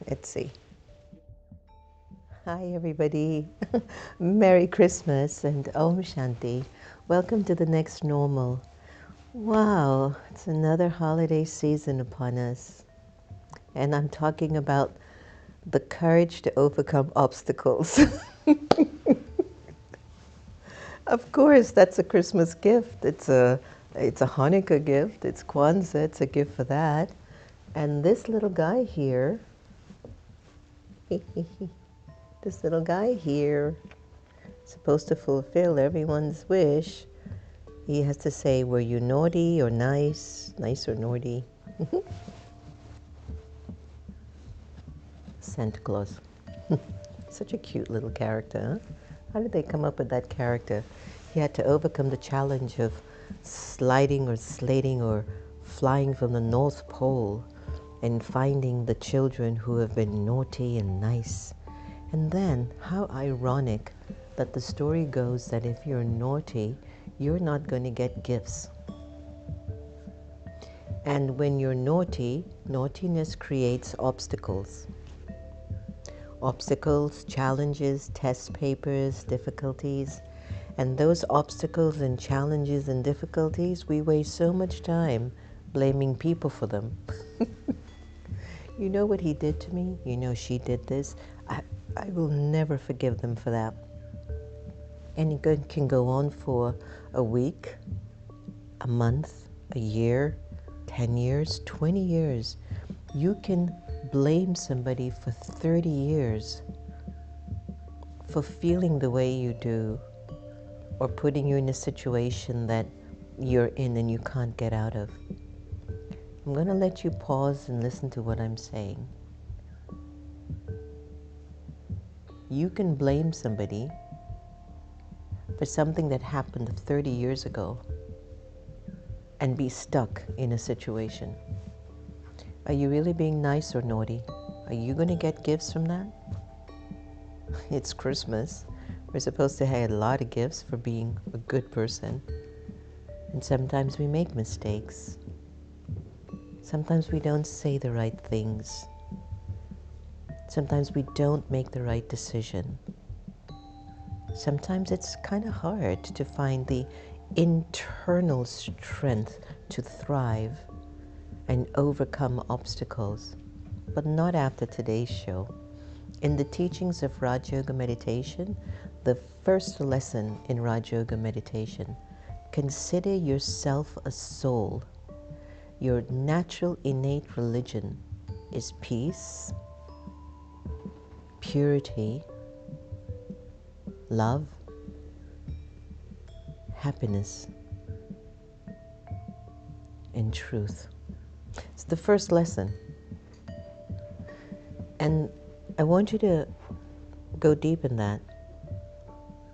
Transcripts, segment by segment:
Let's see. Hi, everybody. Merry Christmas and Om Shanti. Welcome to the next normal. Wow, it's another holiday season upon us. And I'm talking about the courage to overcome obstacles. Of course, that's a Christmas gift. It's a Hanukkah gift. It's Kwanzaa. It's a gift for that. And this little guy here, this little guy here, supposed to fulfill everyone's wish. He has to say, were you naughty or nice? Nice or naughty? Santa Claus. Such a cute little character, huh? How did they come up with that character? He had to overcome the challenge of sliding or slating or flying from the North Pole and finding the children who have been naughty and nice. And then, how ironic that the story goes that if you're naughty, you're not going to get gifts. And when you're naughty, naughtiness creates obstacles. Obstacles, challenges, test papers, difficulties. And those obstacles and challenges and difficulties, we waste so much time blaming people for them. You know what he did to me? You know she did this? I will never forgive them for that. And it can go on for a week, a month, a year, 10 years, 20 years. You can blame somebody for 30 years for feeling the way you do or putting you in a situation that you're in and you can't get out of. I'm going to let you pause and listen to what I'm saying. You can blame somebody for something that happened 30 years ago and be stuck in a situation. Are you really being nice or naughty? Are you going to get gifts from that? It's Christmas. We're supposed to have a lot of gifts for being a good person. And sometimes we make mistakes. Sometimes we don't say the right things. Sometimes we don't make the right decision. Sometimes it's kind of hard to find the internal strength to thrive and overcome obstacles. But not after today's show. In the teachings of Raj Yoga meditation, the first lesson in Raj Yoga meditation, consider yourself a soul. Your natural innate religion is peace, purity, love, happiness, and truth. It's the first lesson. And I want you to go deep in that.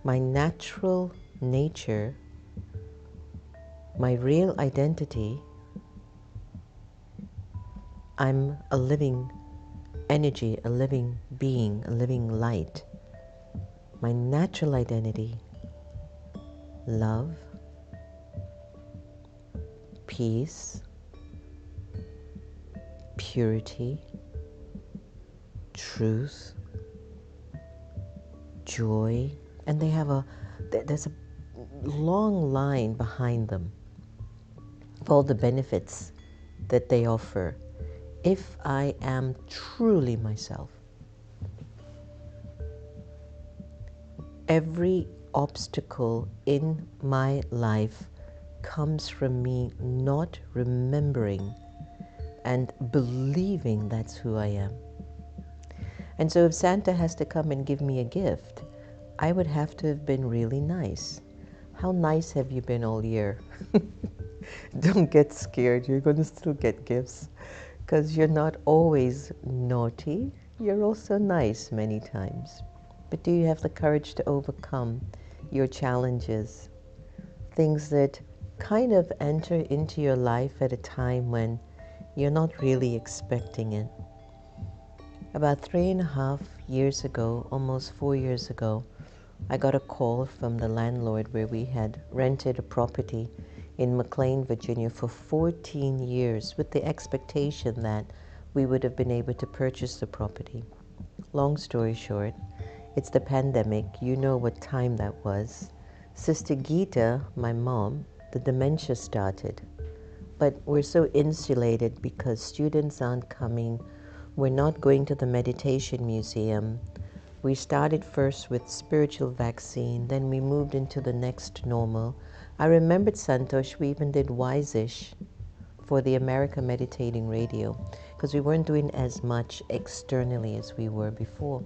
My natural nature, my real identity, I'm a living energy, a living being, a living light. My natural identity, love, peace, purity, truth, joy, and there's a long line behind them of all the benefits that they offer if I am truly myself. Every obstacle in my life comes from me not remembering and believing that's who I am. And so if Santa has to come and give me a gift, I would have to have been really nice. How nice have you been all year? Don't get scared, you're going to still get gifts because you're not always naughty, you're also nice many times. But do you have the courage to overcome your challenges? Things that kind of enter into your life at a time when you're not really expecting it. About 3.5 years ago, almost 4 years ago, I got a call from the landlord where we had rented a property in McLean, Virginia for 14 years with the expectation that we would have been able to purchase the property. Long story short, it's the pandemic. You know what time that was. Sister Gita, my mom, the dementia started. But we're so insulated because students aren't coming. We're not going to the meditation museum. We started first with spiritual vaccine, then we moved into the next normal. I remembered, Santosh, we even did Wise-ish for the America Meditating Radio because we weren't doing as much externally as we were before.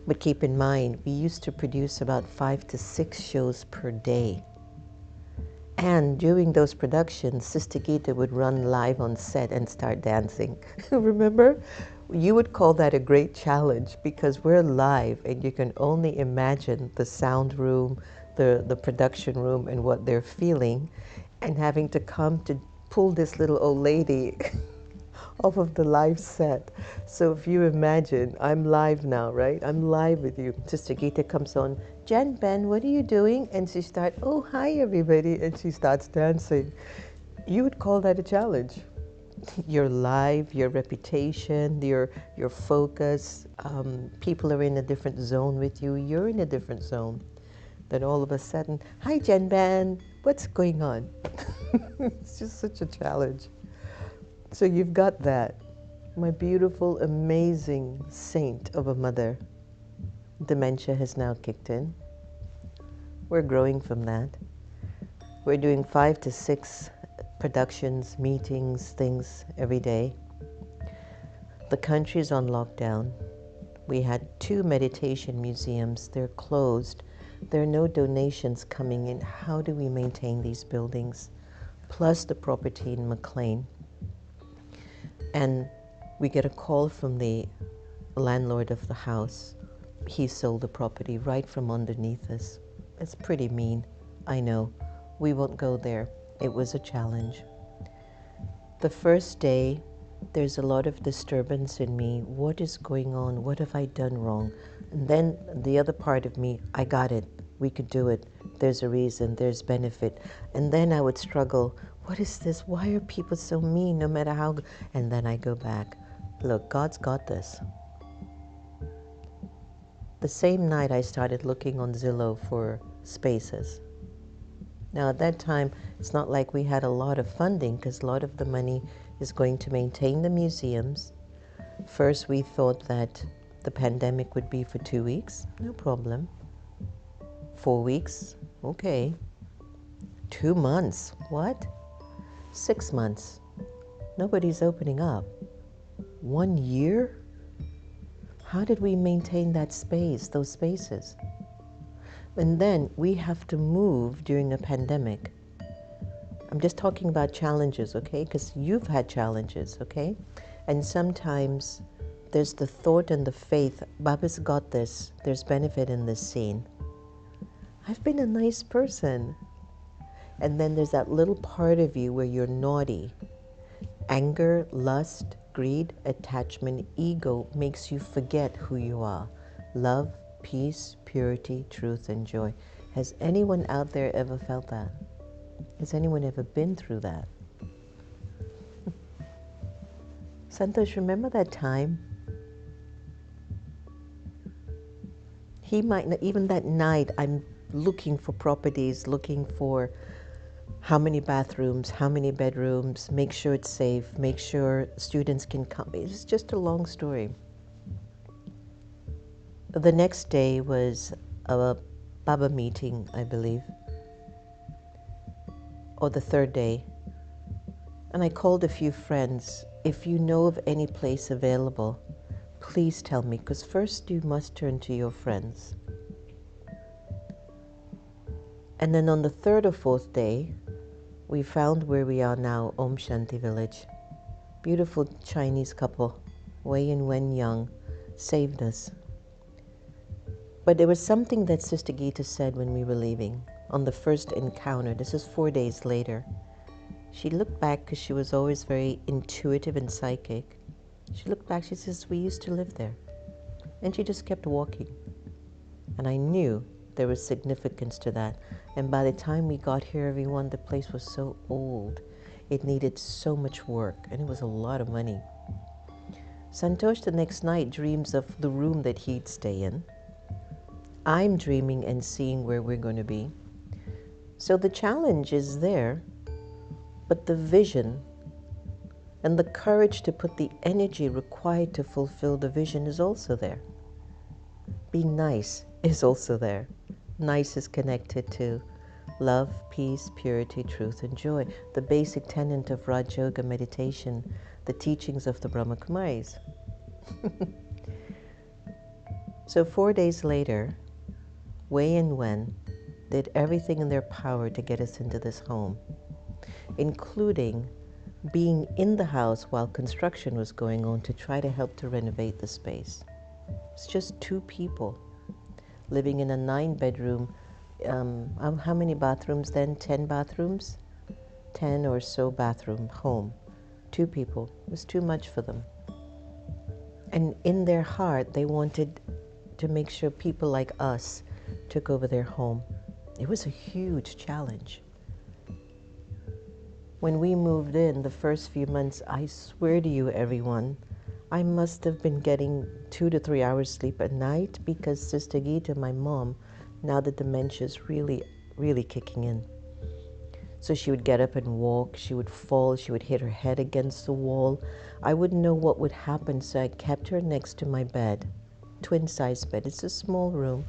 But keep in mind, we used to produce about 5 to 6 shows per day. And during those productions, Sister Gita would run live on set and start dancing. Remember? You would call that a great challenge because we're live and you can only imagine the sound room, the production room and what they're feeling, and having to come to pull this little old lady off of the live set. So if you imagine, I'm live now, right? I'm live with you. Sister Gita comes on, Jen, Ben, what are you doing? And she starts, oh, hi, everybody. And she starts dancing. You would call that a challenge. Your live, your reputation, your focus, people are in a different zone with you. You're in a different zone. Then all of a sudden, hi, Jen, Ben, what's going on? It's just such a challenge. So you've got that. My beautiful, amazing saint of a mother. Dementia has now kicked in. We're growing from that. We're doing 5 to 6 productions, meetings, things every day. The country's on lockdown. We had 2 meditation museums. They're closed. There are no donations coming in. How do we maintain these buildings? Plus the property in McLean. And we get a call from the landlord of the house. He sold the property right from underneath us. It's pretty mean, I know. We won't go there. It was a challenge. The first day, there's a lot of disturbance in me. What is going on? What have I done wrong? And then the other part of me, I got it. We could do it. There's a reason. There's benefit. And then I would struggle. What is this? Why are people so mean no matter how? And then I go back. Look, God's got this. The same night I started looking on Zillow for spaces. Now at that time, it's not like we had a lot of funding because a lot of the money is going to maintain the museums. First, we thought that the pandemic would be for 2 weeks. No problem. 4 weeks. Okay. 2 months. What? 6 months. Nobody's opening up. 1 year? How did we maintain that space, those spaces? And then we have to move during a pandemic. I'm just talking about challenges, okay? Because you've had challenges, okay? And sometimes there's the thought and the faith, Baba's got this, there's benefit in this scene. I've been a nice person. And then there's that little part of you where you're naughty. Anger, lust, greed, attachment, ego makes you forget who you are. Love, peace, purity, truth, and joy. Has anyone out there ever felt that? Has anyone ever been through that? Santosh, remember that time? He might not, even that night, I'm looking for properties, looking for how many bathrooms, how many bedrooms, make sure it's safe, make sure students can come. It's just a long story. The next day was a Baba meeting, I believe, or the third day. And I called a few friends. If you know of any place available, please tell me, because first you must turn to your friends. And then on the third or fourth day, we found where we are now, Om Shanti Village. Beautiful Chinese couple, Wei and Wen Young, saved us. But there was something that Sister Gita said when we were leaving on the first encounter. This is 4 days later. She looked back because she was always very intuitive and psychic. She looked back, she says, we used to live there. And she just kept walking. And I knew there was significance to that. And by the time we got here, everyone, the place was so old. It needed so much work, and it was a lot of money. Santosh the next night dreams of the room that he'd stay in. I'm dreaming and seeing where we're going to be. So the challenge is there, but the vision and the courage to put the energy required to fulfill the vision is also there. Be nice is also there. Nice is connected to love, peace, purity, truth, and joy. The basic tenet of Raj Yoga meditation, the teachings of the Brahma Kumaris. So 4 days later, Wei and Wen did everything in their power to get us into this home, including being in the house while construction was going on to try to help to renovate the space. It's just 2 people living in a 9-bedroom, how many bathrooms then? 10 bathrooms? 10 or so bathroom home. 2 people. It was too much for them. And in their heart, they wanted to make sure people like us took over their home. It was a huge challenge. When we moved in, the first few months, I swear to you, everyone, I must have been getting 2 to 3 hours sleep at night because Sister Gita, my mom, now the dementia is really, really kicking in. So she would get up and walk, she would fall, she would hit her head against the wall. I wouldn't know what would happen, so I kept her next to my bed, twin-size bed. It's a small room,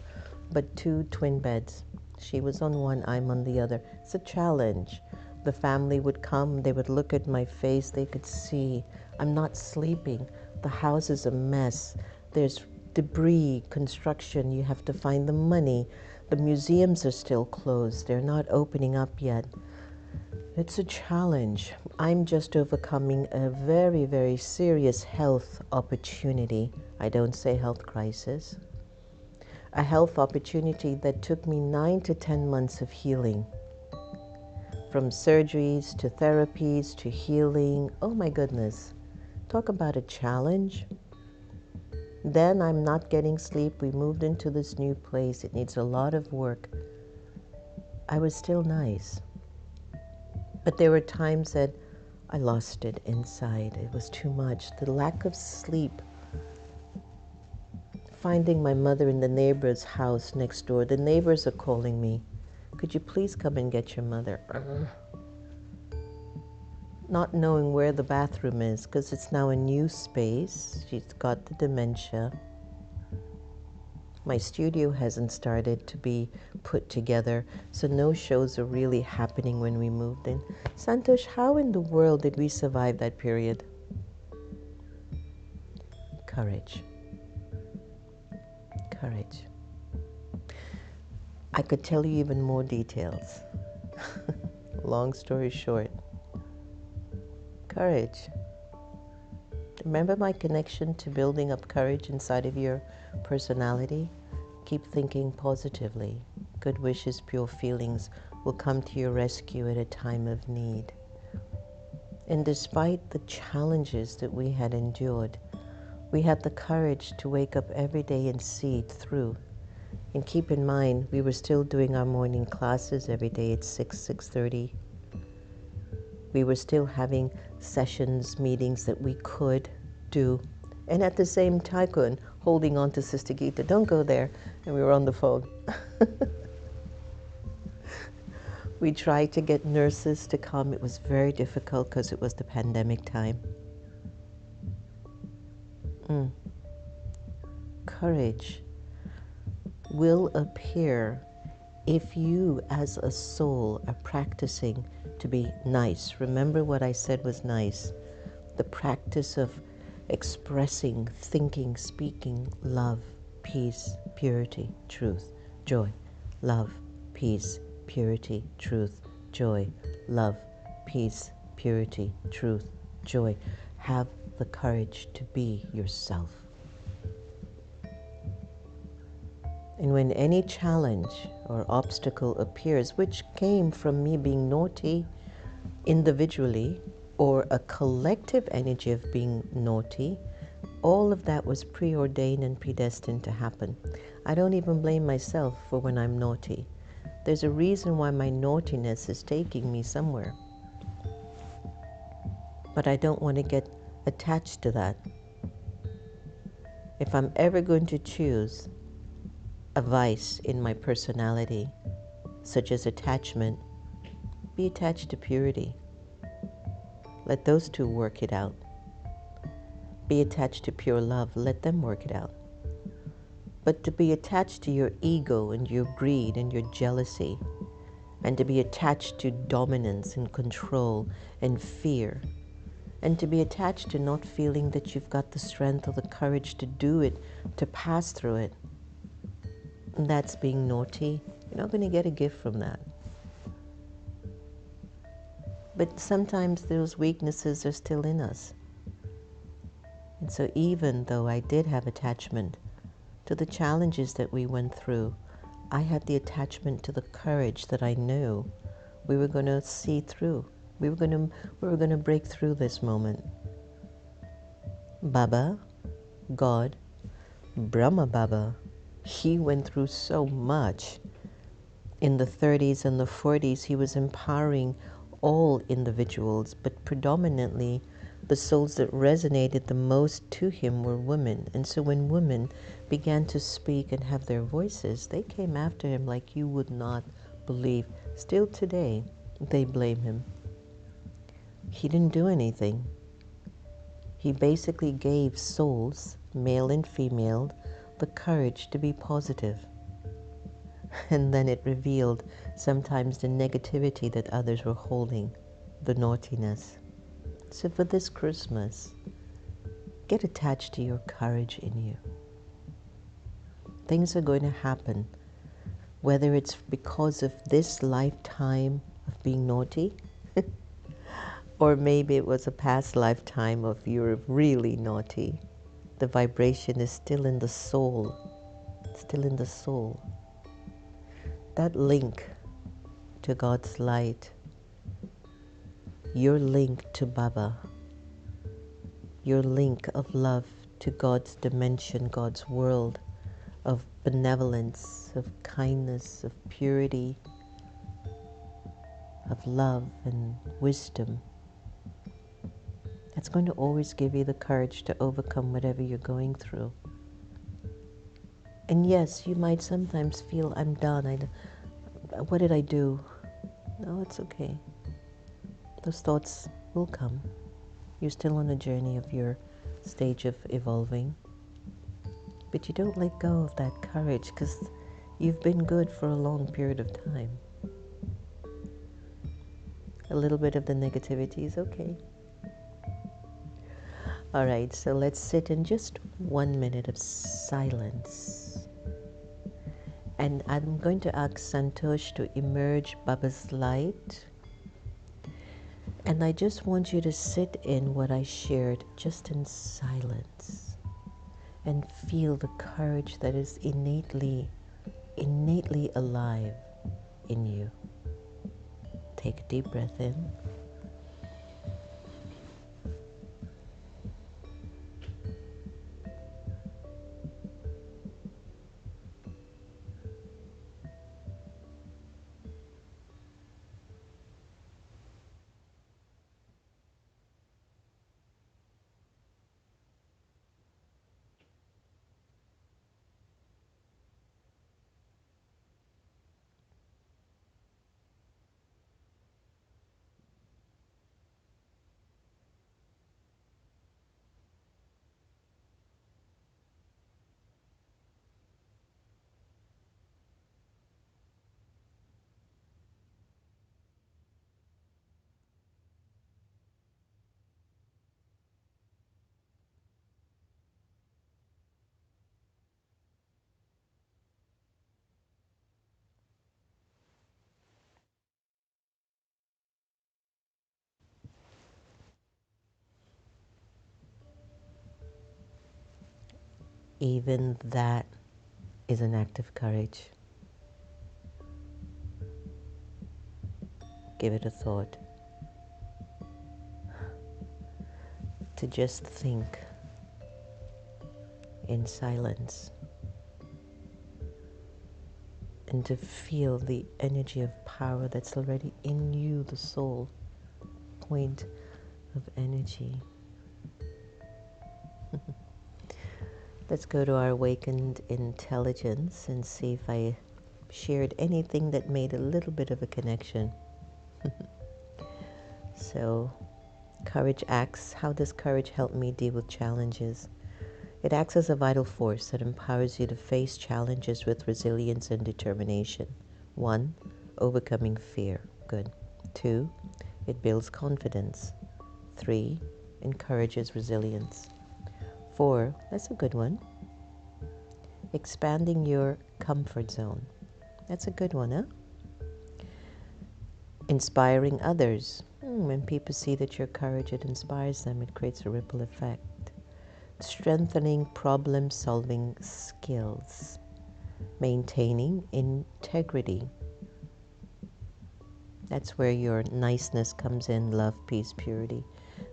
but 2 twin beds. She was on one, I'm on the other. It's a challenge. The family would come, they would look at my face, they could see I'm not sleeping. The house is a mess. There's debris, construction, you have to find the money. The museums are still closed, they're not opening up yet. It's a challenge. I'm just overcoming a very, very serious health opportunity. I don't say health crisis. A health opportunity that took me 9 to 10 months of healing. From surgeries to therapies to healing. Oh my goodness. Talk about a challenge. Then I'm not getting sleep. We moved into this new place. It needs a lot of work. I was still nice. But there were times that I lost it inside. It was too much. The lack of sleep. Finding my mother in the neighbor's house next door. The neighbors are calling me. Could you please come and get your mother? Not knowing where the bathroom is because it's now a new space. She's got the dementia. My studio hasn't started to be put together, so no shows are really happening when we moved in. Santosh, how in the world did we survive that period? Courage. Courage. I could tell you even more details. Long story short. Courage. Remember my connection to building up courage inside of your personality? Keep thinking positively. Good wishes, pure feelings will come to your rescue at a time of need. And despite the challenges that we had endured, we had the courage to wake up every day and see it through. And keep in mind, we were still doing our morning classes every day at 6:30. We were still having sessions, meetings that we could do. And at the same time, holding on to Sister Gita, don't go there. And we were on the phone. We tried to get nurses to come. It was very difficult because it was the pandemic time. Courage will appear if you as a soul are practicing to be nice. Remember what I said was nice. The practice of expressing, thinking, speaking love, peace, purity, truth, joy. Love, peace, purity, truth, joy. Love, peace, purity, truth, joy. Have the courage to be yourself. And when any challenge or obstacle appears, which came from me being naughty individually or a collective energy of being naughty, all of that was preordained and predestined to happen. I don't even blame myself for when I'm naughty. There's a reason why my naughtiness is taking me somewhere. but I don't want to get attached to that. If I'm ever going to choose a vice in my personality, such as attachment, be attached to purity. Let those two work it out. Be attached to pure love. Let them work it out. But to be attached to your ego and your greed and your jealousy, and to be attached to dominance and control and fear, and to be attached to not feeling that you've got the strength or the courage to do it, to pass through it, and that's being naughty. You're not going to get a gift from that. But sometimes those weaknesses are still in us. And so even though I did have attachment to the challenges that we went through, I had the attachment to the courage that I knew we were going to see through. We were going to break through this moment. Baba, God, Brahma Baba, he went through so much. In the 30s and the 40s, he was empowering all individuals, but predominantly the souls that resonated the most to him were women. And so when women began to speak and have their voices, they came after him like you would not believe. Still today, they blame him. He didn't do anything. He basically gave souls, male and female, the courage to be positive. And then it revealed sometimes the negativity that others were holding, the naughtiness. So for this Christmas, get attached to your courage in you. Things are going to happen, whether it's because of this lifetime of being naughty, or maybe it was a past lifetime of you're really naughty. The vibration is still in the soul, still in the soul. That link to God's light, your link to Baba, your link of love to God's dimension, God's world of benevolence, of kindness, of purity, of love and wisdom. That's going to always give you the courage to overcome whatever you're going through. And yes, you might sometimes feel, I'm done. What did I do? No, it's okay. Those thoughts will come. You're still on a journey of your stage of evolving. But you don't let go of that courage because you've been good for a long period of time. A little bit of the negativity is okay. All right, so let's sit in just 1 minute of silence. And I'm going to ask Santosh to emerge Baba's light. And I just want you to sit in what I shared just in silence and feel the courage that is innately alive in you. Take a deep breath in. Even that is an act of courage. Give it a thought. To just think in silence and to feel the energy of power that's already in you, the soul point of energy. Let's go to our awakened intelligence and see if I shared anything that made a little bit of a connection. So, courage acts. How does courage help me deal with challenges? It acts as a vital force that empowers you to face challenges with resilience and determination. 1, overcoming fear. Good. 2, it builds confidence. 3, encourages resilience. 4, that's a good one. Expanding your comfort zone. That's a good one, huh? Inspiring others. When people see that your courage, it inspires them. It creates a ripple effect. Strengthening problem-solving skills. Maintaining integrity. That's where your niceness comes in. Love, peace, purity.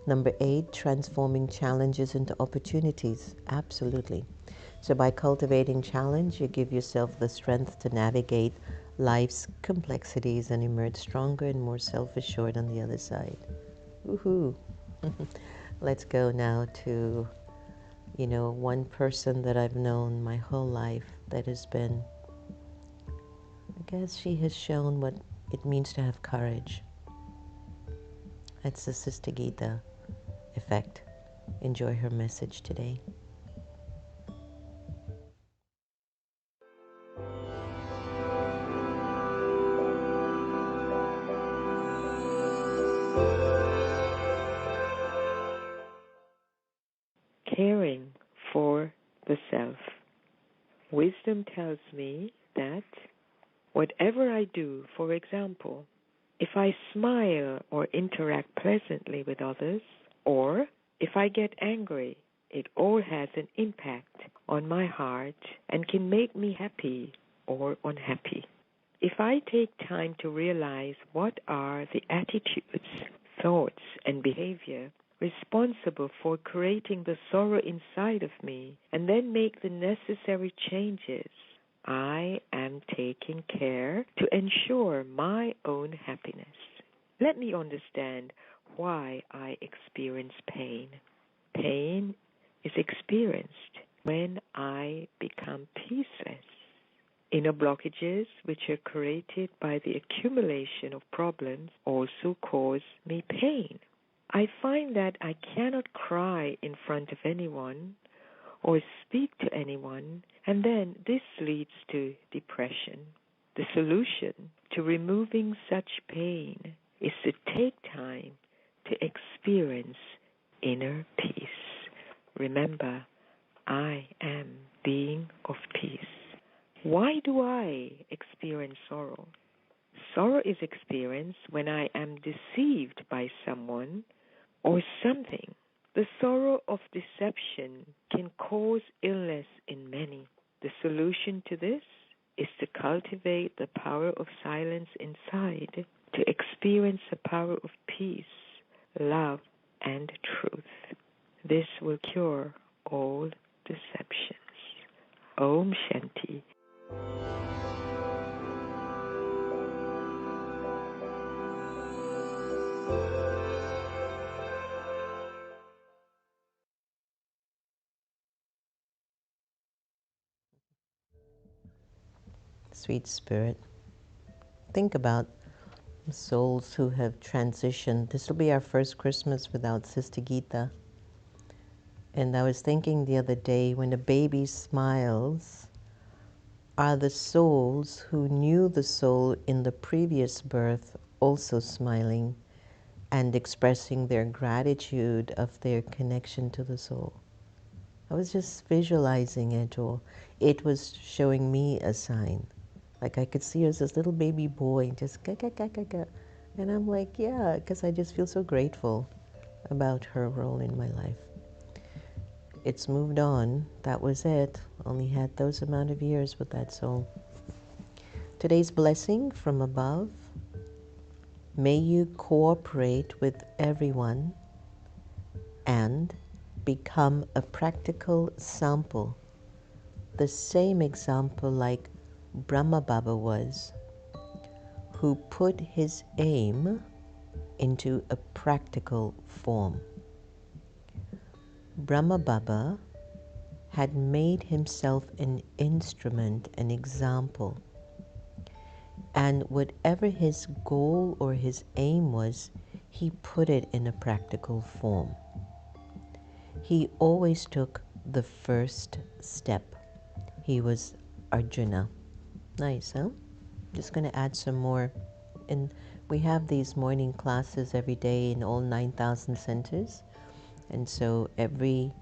Number 8, transforming challenges into opportunities. Absolutely. So by cultivating challenge, you give yourself the strength to navigate life's complexities and emerge stronger and more self-assured on the other side. Woohoo! Let's go now to, one person that I've known my whole life that has been, I guess she has shown what it means to have courage. That's the Sister Gita effect. Enjoy her message today. Caring for the self. Wisdom tells me that whatever I do, for example, if I smile or interact pleasantly with others, or if I get angry, it all has an impact on my heart and can make me happy or unhappy. If I take time to realize what are the attitudes, thoughts, and behavior responsible for creating the sorrow inside of me, and then make the necessary changes, I am taking care to ensure my own happiness. Let me understand why I experience pain. Pain is experienced when I become peaceless. Inner blockages, which are created by the accumulation of problems, also cause me pain. I find that I cannot cry in front of anyone or speak to anyone, and then this leads to depression. The solution to removing such pain is to take time to experience inner peace. Remember, I am being of peace. Why do I experience sorrow? Sorrow is experienced when I am deceived by someone or something. The sorrow of deception can cause illness in many. The solution to this is to cultivate the power of silence inside, to experience the power of peace, love, and truth. This will cure all deceptions. Om Shanti. Sweet Spirit, think about souls who have transitioned. This will be our first Christmas without Sister Gita. And I was thinking the other day, when a baby smiles, are the souls who knew the soul in the previous birth also smiling and expressing their gratitude of their connection to the soul? I was just visualizing it, or it was showing me a sign. Like I could see her as this little baby boy, just ga. And I'm like, yeah, because I just feel so grateful about her role in my life. It's moved on. That was it. Only had those amount of years with that soul. Today's blessing from above. May you cooperate with everyone and become a practical sample. The same example like Brahma Baba was, who put his aim into a practical form. Brahma Baba had made himself an instrument, an example, and whatever his goal or his aim was, he put it in a practical form. He always took the first step. He was Arjuna. Nice, huh? Just going to add some more. And we have these morning classes every day in all 9,000 centers. And so every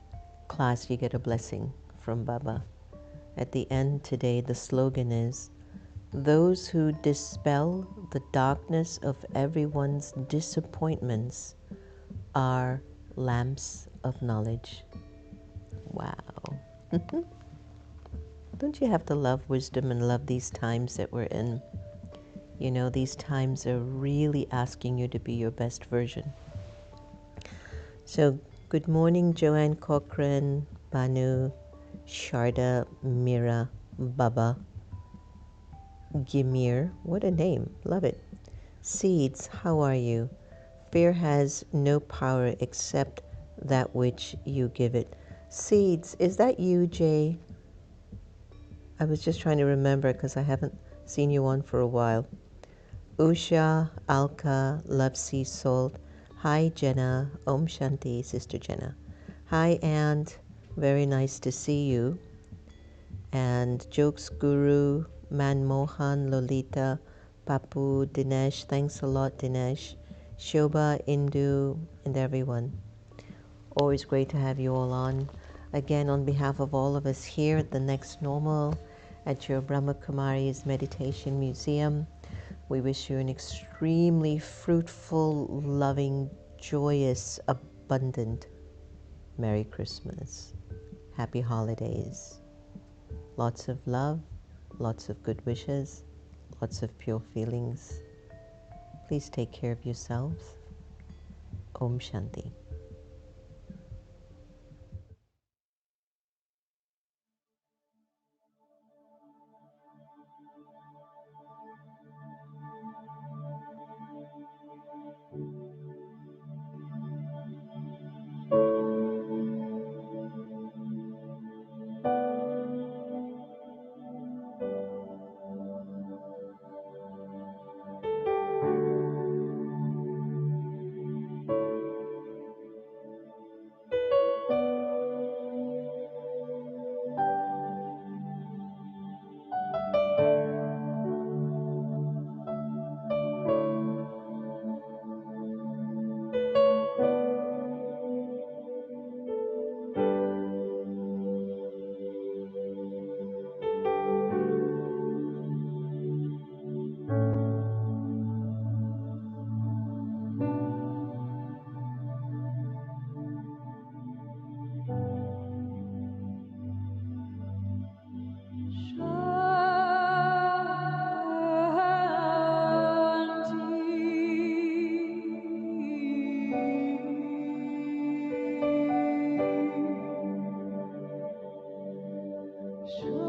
class you get a blessing from Baba. At the end today, the slogan is, those who dispel the darkness of everyone's disappointments are lamps of knowledge. Wow. Don't you have to love wisdom and love these times that we're in? You know, these times are really asking you to be your best version. So, good morning, Joanne Cochran, Banu, Sharda, Mira, Baba, Gimir. What a name. Love it. Seeds, how are you? Fear has no power except that which you give it. Seeds, is that you, Jay? I was just trying to remember because I haven't seen you on for a while. Usha, Alka, Love Sea Salt. Hi, Jenna. Om Shanti, Sister Jenna. Hi, Ant. Very nice to see you. And Jokes Guru, Manmohan, Lolita, Papu, Dinesh. Thanks a lot, Dinesh. Shobha, Indu, and everyone. Always great to have you all on. Again, on behalf of all of us here at the Next Normal, at your Brahma Kumaris Meditation Museum, we wish you an extremely fruitful, loving, joyous, abundant Merry Christmas. Happy holidays. Lots of love, lots of good wishes, lots of pure feelings. Please take care of yourselves. Om Shanti. Sure.